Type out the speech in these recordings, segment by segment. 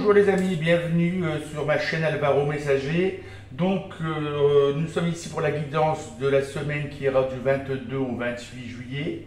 Bonjour les amis, bienvenue sur ma chaîne Alvaro Messager. Donc nous sommes ici pour la guidance de la semaine qui ira du 22 au 28 juillet.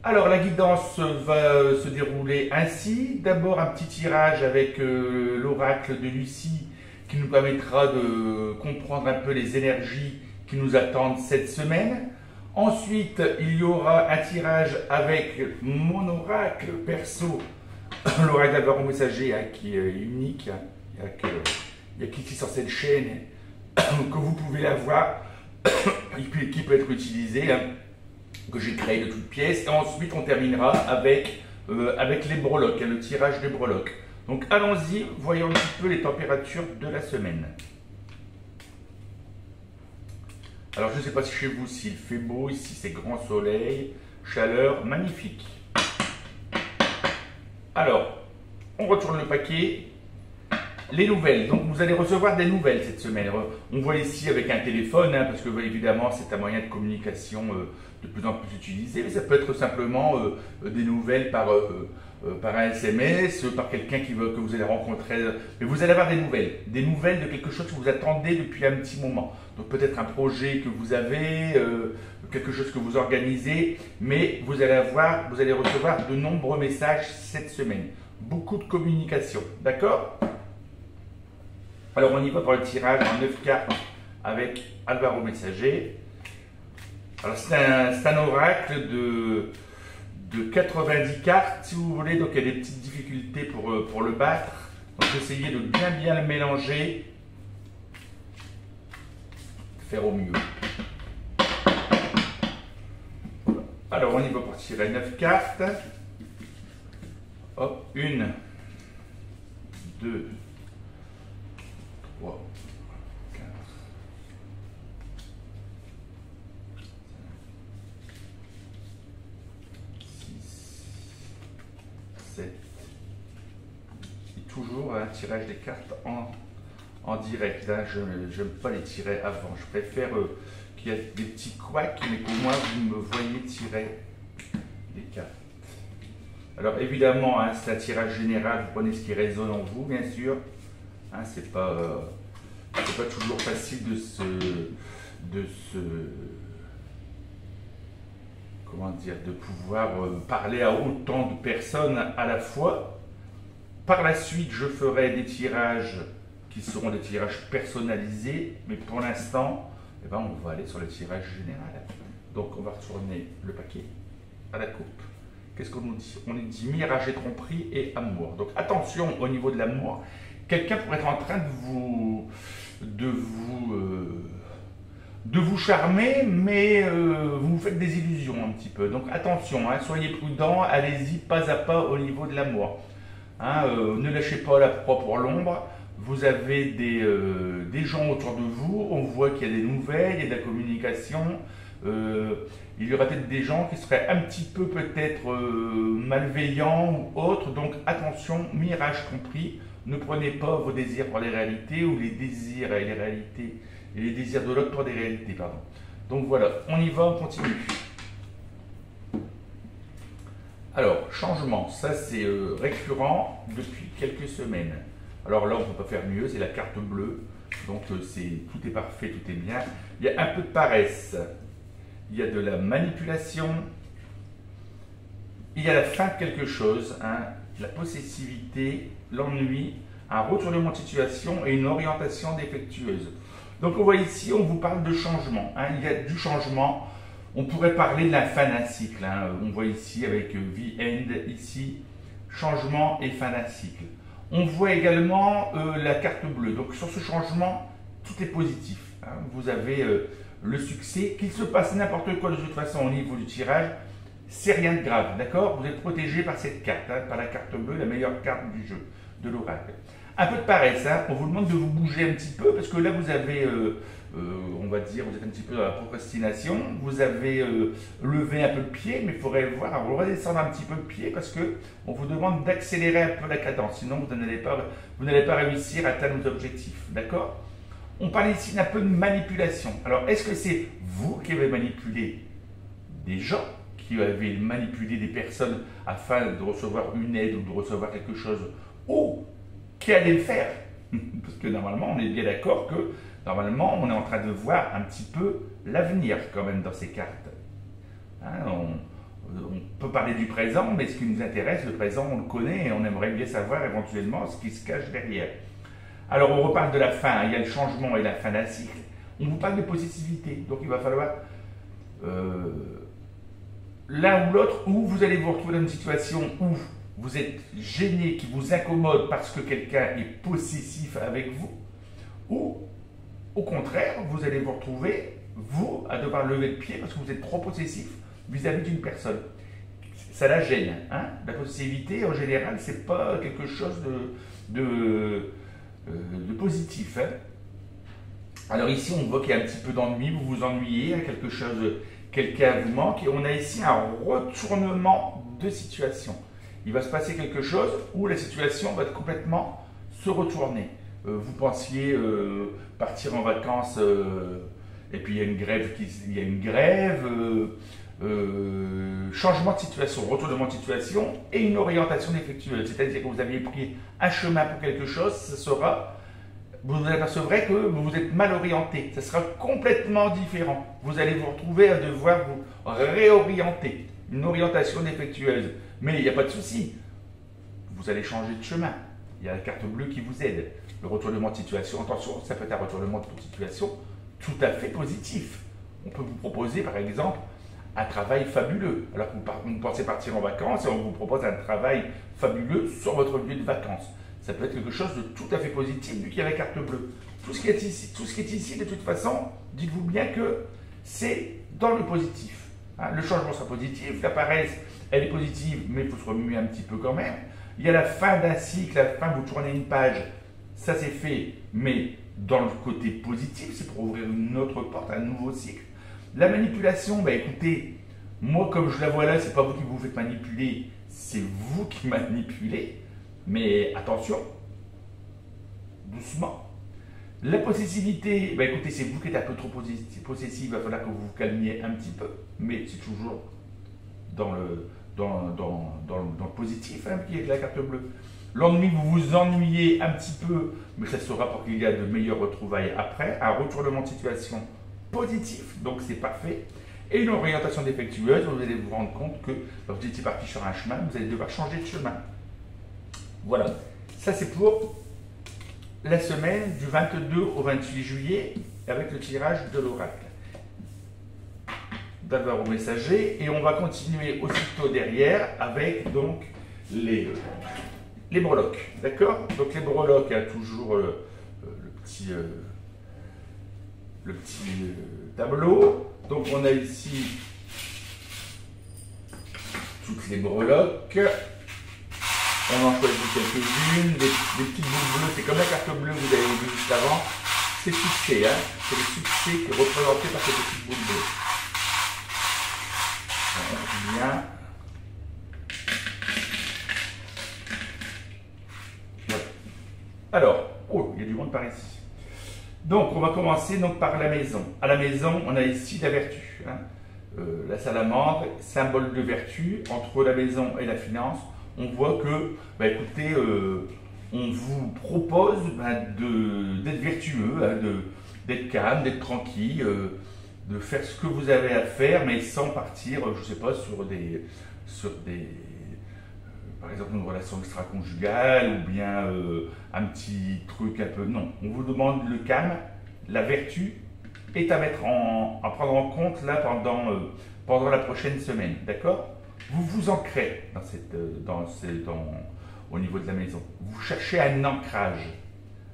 Alors la guidance va se dérouler ainsi. D'abord un petit tirage avec l'oracle de Lucie qui nous permettra de comprendre un peu les énergies qui nous attendent cette semaine. Ensuite il y aura un tirage avec mon oracle perso, l'oracle d'Alvaro Messager, qui est unique. Il n'y a qu'ici sur cette chaîne que vous pouvez la voir, qui peut être utilisée, que j'ai créé de toutes pièces. Et ensuite on terminera avec les breloques, le tirage des breloques. Donc allons-y, voyons un petit peu les températures de la semaine. Alors je ne sais pas si chez vous s'il fait beau, ici c'est grand soleil, chaleur magnifique. Alors, on retourne le paquet. Les nouvelles, donc vous allez recevoir des nouvelles cette semaine. On voit ici avec un téléphone, parce que évidemment c'est un moyen de communication de plus en plus utilisé, mais ça peut être simplement des nouvelles par un SMS, par quelqu'un que vous allez rencontrer. Mais vous allez avoir des nouvelles de quelque chose que vous attendez depuis un petit moment. Donc peut-être un projet que vous avez, quelque chose que vous organisez, mais vous allez recevoir de nombreux messages cette semaine. Beaucoup de communication, d'accord ? Alors on y va pour le tirage en 9 cartes avec Alvaro Messager. Alors c'est un oracle de 90 cartes si vous voulez, donc il y a des petites difficultés pour le battre. Donc essayez de bien le mélanger, faire au mieux. Alors on y va pour tirer 9 cartes. Hop, 1, 2, 3, 4, 6, 7. Et toujours un tirage des cartes en direct. Là, je n'aime pas les tirer avant. Je préfère qu'il y ait des petits couacs, mais qu'au moins vous me voyez tirer les cartes. Alors évidemment, c'est un tirage général. Vous prenez ce qui résonne en vous, bien sûr. C'est pas toujours facile de pouvoir parler à autant de personnes à la fois. Par la suite, je ferai des tirages qui seront des tirages personnalisés, mais pour l'instant, on va aller sur le tirage général. Donc on va retourner le paquet à la coupe. Qu'est-ce qu'on nous dit? On nous dit mirage et tromperie et amour. Donc attention au niveau de l'amour. Quelqu'un pourrait être en train de vous charmer, mais vous vous faites des illusions un petit peu. Donc attention, soyez prudents, allez-y pas à pas au niveau de l'amour. Ne lâchez pas la proie pour l'ombre. Vous avez des gens autour de vous, on voit qu'il y a des nouvelles, il y a de la communication. Il y aura peut-être des gens qui seraient un petit peu peut-être malveillants ou autres. Donc attention, mirage compris. Ne prenez pas vos désirs pour les réalités ou les désirs et les réalités et les désirs de l'autre pour des réalités, pardon. Donc voilà, on y va, on continue. Alors, changement, ça c'est récurrent depuis quelques semaines. Alors là, on ne peut pas faire mieux, c'est la carte bleue. Donc tout est parfait, tout est bien. Il y a un peu de paresse, il y a de la manipulation, il y a la fin de quelque chose, la possessivité, l'ennui, un retournement de situation et une orientation défectueuse. Donc on voit ici, on vous parle de changement. Il y a du changement. On pourrait parler de la fin d'un cycle. On voit ici avec The End, ici, changement et fin d'un cycle. On voit également la carte bleue. Donc sur ce changement, tout est positif. Vous avez le succès. Qu'il se passe n'importe quoi de toute façon au niveau du tirage, c'est rien de grave, d'accord? Vous êtes protégé par cette carte, par la carte bleue, la meilleure carte du jeu, de l'oracle. Un peu de paresse, on vous demande de vous bouger un petit peu, parce que là vous avez, on va dire, vous êtes un petit peu dans la procrastination, vous avez levé un peu le pied, mais il faudrait voir, alors, redescendre un petit peu le pied, parce qu'on vous demande d'accélérer un peu la cadence, sinon vous n'allez pas réussir à atteindre vos objectifs, d'accord? On parle ici d'un peu de manipulation. Alors, est-ce que c'est vous qui avez manipulé des gens, qui avez manipulé des personnes afin de recevoir une aide ou de recevoir quelque chose, ou qui allait le faire. Parce que normalement, on est bien d'accord que normalement, on est en train de voir un petit peu l'avenir quand même dans ces cartes. Hein, on peut parler du présent, mais ce qui nous intéresse, le présent, on le connaît et on aimerait bien savoir éventuellement ce qui se cache derrière. Alors, on reparle de la fin, il y a le changement et la fin d'un cycle. On vous parle de possessivité, donc il va falloir l'un ou l'autre, où vous allez vous retrouver dans une situation où vous êtes gêné, qui vous incommode parce que quelqu'un est possessif avec vous, ou au contraire, vous allez vous retrouver, vous, à devoir lever le pied parce que vous êtes trop possessif vis-à-vis d'une personne. Ça la gêne. Hein? La possessivité, en général, c'est pas quelque chose de positif. Hein? Alors ici, on voit qu'il y a un petit peu d'ennui, vous vous ennuyez, hein, quelque chose, quelqu'un vous manque, et on a ici un retournement de situation. Il va se passer quelque chose où la situation va complètement se retourner. Vous pensiez partir en vacances, et puis il y a une grève, changement de situation, retournement de situation et une orientation défectueuse. C'est-à-dire que vous aviez pris un chemin pour quelque chose, vous vous apercevrez que vous vous êtes mal orienté. Ça sera complètement différent. Vous allez vous retrouver à devoir vous réorienter. Une orientation défectueuse. Mais il n'y a pas de souci. Vous allez changer de chemin. Il y a la carte bleue qui vous aide. Le retournement de situation, attention, ça peut être un retournement de situation tout à fait positif. On peut vous proposer, par exemple, un travail fabuleux. Alors que vous pensez partir en vacances et on vous propose un travail fabuleux sur votre lieu de vacances. Ça peut être quelque chose de tout à fait positif vu qu'il y a la carte bleue. Tout ce qui est ici, de toute façon, dites-vous bien que c'est dans le positif. Hein, le changement sera positif, la paresse, elle est positive, mais il faut se remuer un petit peu quand même. Il y a la fin d'un cycle, la fin, vous tournez une page, ça c'est fait, mais dans le côté positif, c'est pour ouvrir une autre porte, un nouveau cycle. La manipulation, bah écoutez, moi comme je la vois là, c'est pas vous qui vous faites manipuler, c'est vous qui manipulez. Mais attention, doucement. La possessivité, bah écoutez, c'est vous qui êtes un peu trop possessif, il va falloir que vous vous calmiez un petit peu, mais c'est toujours dans le positif, hein, qui est la carte bleue. L'ennui, vous vous ennuyez un petit peu, mais ça sera pour qu'il y a de meilleures retrouvailles après. Un retournement de situation positif, donc c'est parfait. Et une orientation défectueuse, vous allez vous rendre compte que lorsque vous étiez parti sur un chemin, vous allez devoir changer de chemin. Voilà, ça c'est pour la semaine du 22 au 28 juillet avec le tirage de l'oracle. D'abord au messager et on va continuer aussitôt derrière avec donc les breloques, d'accord? Donc les breloques, il y a toujours le petit tableau. Donc on a ici toutes les breloques. On en choisit quelques-unes, des petites boules bleues, c'est comme la carte bleue que vous avez vue juste avant. C'est succès, hein? C'est le succès qui est représenté par ces petites boules bleues. Bien. Voilà. Alors, oh, il y a du monde par ici. Donc, on va commencer donc, par la maison. À la maison, on a ici la vertu. Hein? La salamandre, symbole de vertu, entre la maison et la finance. On voit que, bah, écoutez, on vous propose d'être vertueux, hein, d'être calme, d'être tranquille, de faire ce que vous avez à faire, mais sans partir, je ne sais pas, sur des par exemple, une relation extra-conjugale ou bien un petit truc un peu. Non, on vous demande le calme, la vertu est à prendre en compte là pendant la prochaine semaine, d'accord? Vous vous ancrez au niveau de la maison. Vous cherchez un ancrage.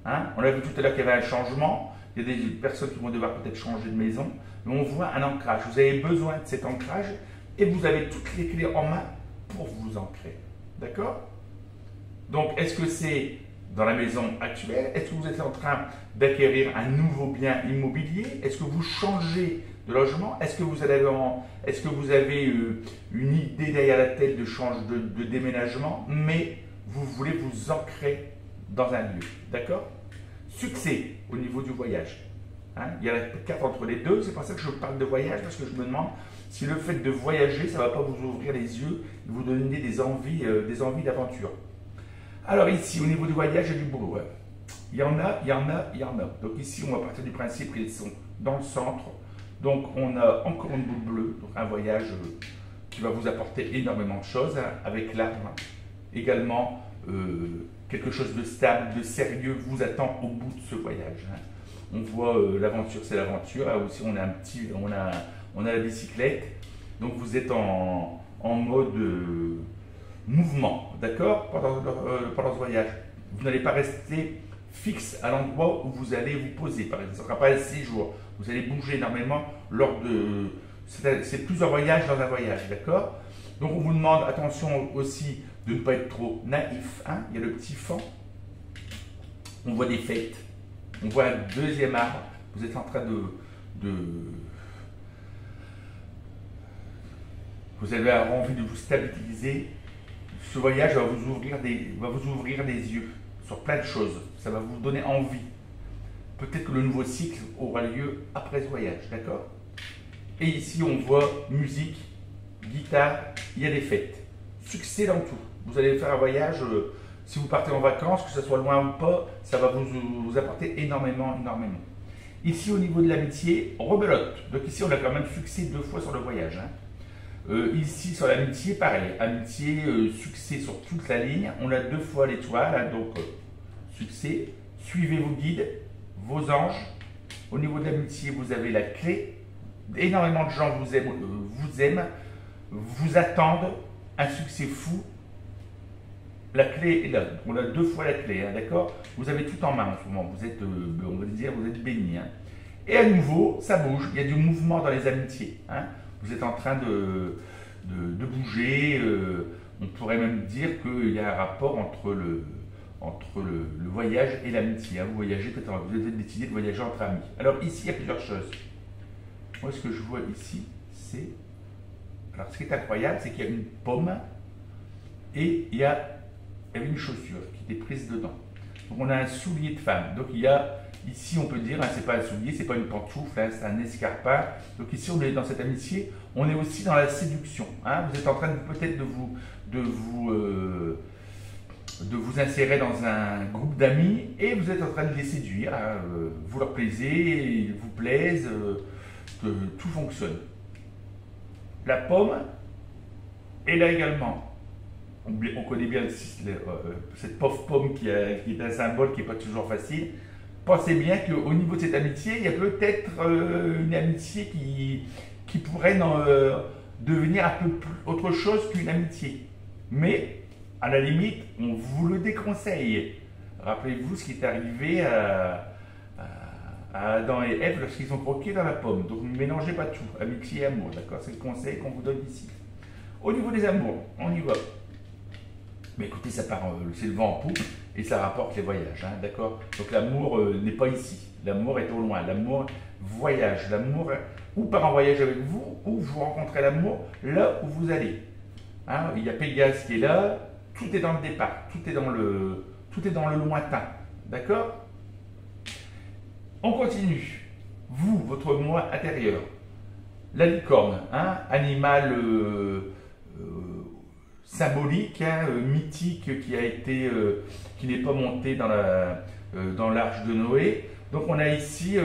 Hein? On a vu tout à l'heure qu'il y avait un changement. Il y a des personnes qui vont devoir peut-être changer de maison. Mais on voit un ancrage. Vous avez besoin de cet ancrage et vous avez toutes les clés en main pour vous ancrer. D'accord? Donc, est-ce que c'est dans la maison actuelle? Est-ce que vous êtes en train d'acquérir un nouveau bien immobilier? Est-ce que vous changez de logement? Est-ce que vous avez une idée derrière la tête de déménagement, mais vous voulez vous ancrer dans un lieu? D'accord? Succès au niveau du voyage. Hein? Il y a la carte entre les deux, c'est pour ça que je parle de voyage, parce que je me demande si le fait de voyager, ça ne va pas vous ouvrir les yeux et vous donner des envies d'aventure. Alors ici, au niveau du voyage, il y a du boulot. Hein. Il y en a, il y en a, il y en a. Donc ici, on va partir du principe qu'ils sont dans le centre. Donc on a encore une boule bleue, donc un voyage qui va vous apporter énormément de choses, hein, avec l'arbre. Également, quelque chose de stable, de sérieux vous attend au bout de ce voyage. Hein. On voit l'aventure, c'est l'aventure. Là aussi, on a la bicyclette. Donc vous êtes en mode mouvement, d'accord, pendant ce voyage. Vous n'allez pas rester fixe à l'endroit où vous allez vous poser. Par exemple, ce ne sera pas un séjour. Vous allez bouger énormément lors de... C'est plusieurs voyages dans un voyage, d'accord. Donc on vous demande, attention aussi, de ne pas être trop naïf. Hein. Il y a le petit fan. On voit des fêtes. On voit un deuxième arbre. Vous êtes en train vous avez envie de vous stabiliser. Ce voyage va vous ouvrir des yeux sur plein de choses. Ça va vous donner envie. Peut-être que le nouveau cycle aura lieu après ce voyage, d'accord? Et ici, on voit musique, guitare, il y a des fêtes. Succès dans tout. Vous allez faire un voyage, si vous partez en vacances, que ce soit loin ou pas, ça va vous apporter énormément, énormément. Ici, au niveau de l'amitié, rebelote. Donc ici, on a quand même succès 2 fois sur le voyage. Hein. Ici, sur l'amitié, pareil. Amitié, succès sur toute la ligne. On a 2 fois l'étoile, hein, donc succès. Suivez vos guides, vos anges. Au niveau de l'amitié, vous avez la clé. Énormément de gens vous aiment, vous attendent. Un succès fou. La clé est là. On a 2 fois la clé, hein, d'accord? Vous avez tout en main en ce moment. Vous êtes, on va dire, vous êtes béni. Hein. Et à nouveau, ça bouge. Il y a du mouvement dans les amitiés. Hein. Vous êtes en train de bouger. On pourrait même dire qu'il y a un rapport entre le voyage et l'amitié. Hein. Vous voyagez, vous avez décidé de voyager entre amis. Alors ici, il y a plusieurs choses. Moi, ce que je vois ici, c'est... Alors, ce qui est incroyable, c'est qu'il y a une pomme et il y avait une chaussure qui était prise dedans. Donc, on a un soulier de femme. Donc, il y a... Ici, on peut dire, hein, c'est pas un soulier, c'est pas une pantoufle, hein, c'est un escarpin. Donc ici, on est dans cette amitié. On est aussi dans la séduction. Hein. Vous êtes en train peut-être de vous insérer dans un groupe d'amis et vous êtes en train de les séduire. Hein. Vous leur plaisez, ils vous plaisent, que tout fonctionne. La pomme est là également. On connaît bien cette pauvre pomme qui est un symbole qui n'est pas toujours facile. Pensez bien qu'au niveau de cette amitié, il y a peut-être une amitié qui pourrait devenir un peu autre chose qu'une amitié. Mais, à la limite, on vous le déconseille. Rappelez-vous ce qui est arrivé à Adam et Ève lorsqu'ils ont croqué dans la pomme. Donc ne mélangez pas tout, amitié et amour, d'accord? C'est le conseil qu'on vous donne ici. Au niveau des amours, on y va. Mais écoutez, ça part, c'est le vent en poupe et ça rapporte les voyages, hein, d'accord? Donc l'amour n'est pas ici, l'amour est au loin, l'amour voyage, l'amour ou part en voyage avec vous, ou vous rencontrez l'amour là où vous allez. Hein, il y a Pégase qui est là, tout est dans le départ, tout est dans le lointain, d'accord? On continue. Vous, votre moi intérieur, la licorne, hein, animal symbolique, hein, mythique, qui n'est pas monté dans l'arche de Noé. Donc on a ici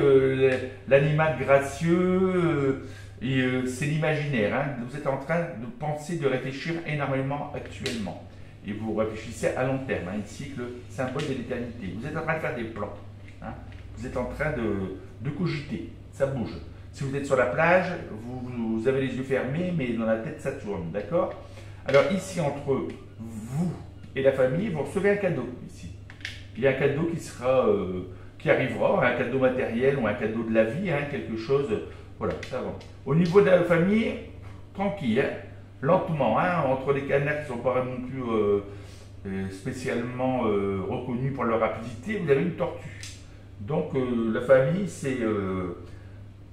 l'animal gracieux, et c'est l'imaginaire. Hein. Vous êtes en train de penser, de réfléchir énormément actuellement. Et vous réfléchissez à long terme. Hein, ici, le symbole de l'éternité. Vous êtes en train de faire des plans. Hein. Vous êtes en train de cogiter. Ça bouge. Si vous êtes sur la plage, vous avez les yeux fermés, mais dans la tête, ça tourne. D'accord? Alors ici, entre vous et la famille, vous recevez un cadeau ici. Il y a un cadeau qui arrivera, un cadeau matériel ou un cadeau de la vie, hein, quelque chose. Voilà, ça va. Au niveau de la famille, tranquille, hein, lentement, hein, entre les canards qui ne sont pas non plus spécialement reconnus pour leur rapidité, vous avez une tortue. Donc la famille, c'est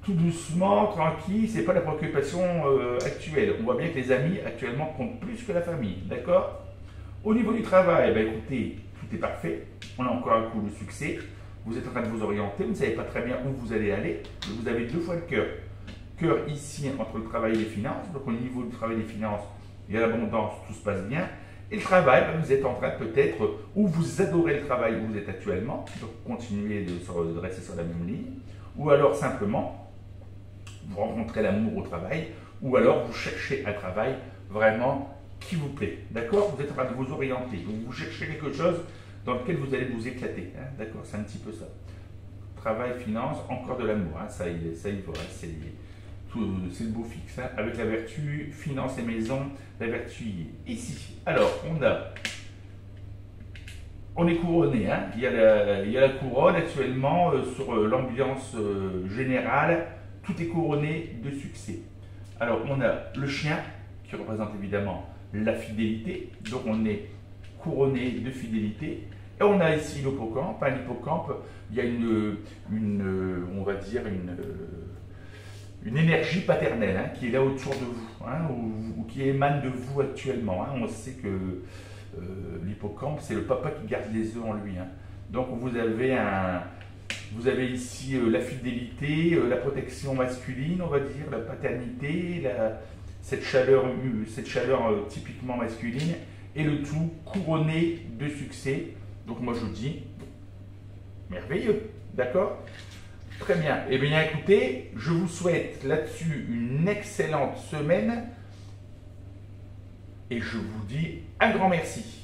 tout doucement, tranquille, c'est pas la préoccupation actuelle. On voit bien que les amis actuellement comptent plus que la famille, d'accord? Au niveau du travail, ben, écoutez, tout est parfait. On a encore un coup de succès. Vous êtes en train de vous orienter, vous ne savez pas très bien où vous allez aller. Vous avez 2 fois le cœur. Cœur ici entre le travail et les finances. Donc au niveau du travail et des finances, il y a l'abondance, tout se passe bien. Et le travail, vous êtes en train peut-être, ou vous adorez le travail où vous êtes actuellement, donc continuez de rester sur la même ligne, ou alors simplement, vous rencontrez l'amour au travail, ou alors vous cherchez un travail vraiment qui vous plaît. D'accord? Vous êtes en train de vous orienter, vous cherchez quelque chose dans lequel vous allez vous éclater. Hein? D'accord? C'est un petit peu ça. Travail, finance, encore de l'amour. Hein? Ça y va. Hein? C'est le beau fixe. Hein? Avec la vertu, finance et maison, la vertu y est. Ici. Alors, on est couronné. Hein? Il y a la couronne actuellement sur l'ambiance générale. Tout est couronné de succès. Alors, on a le chien qui représente évidemment la fidélité. Donc, on est couronné de fidélité. Et on a ici l'hippocampe. L'hippocampe, il y a on va dire une énergie paternelle hein, qui est là autour de vous, hein, ou qui émane de vous actuellement. Hein. On sait que l'hippocampe, c'est le papa qui garde les œufs en lui. Hein. Donc vous avez ici la fidélité, la protection masculine, on va dire, la paternité, cette chaleur typiquement masculine, et le tout couronné de succès. Donc moi je vous dis, merveilleux, d'accord? Très bien. Eh bien écoutez, je vous souhaite là-dessus une excellente semaine et je vous dis un grand merci.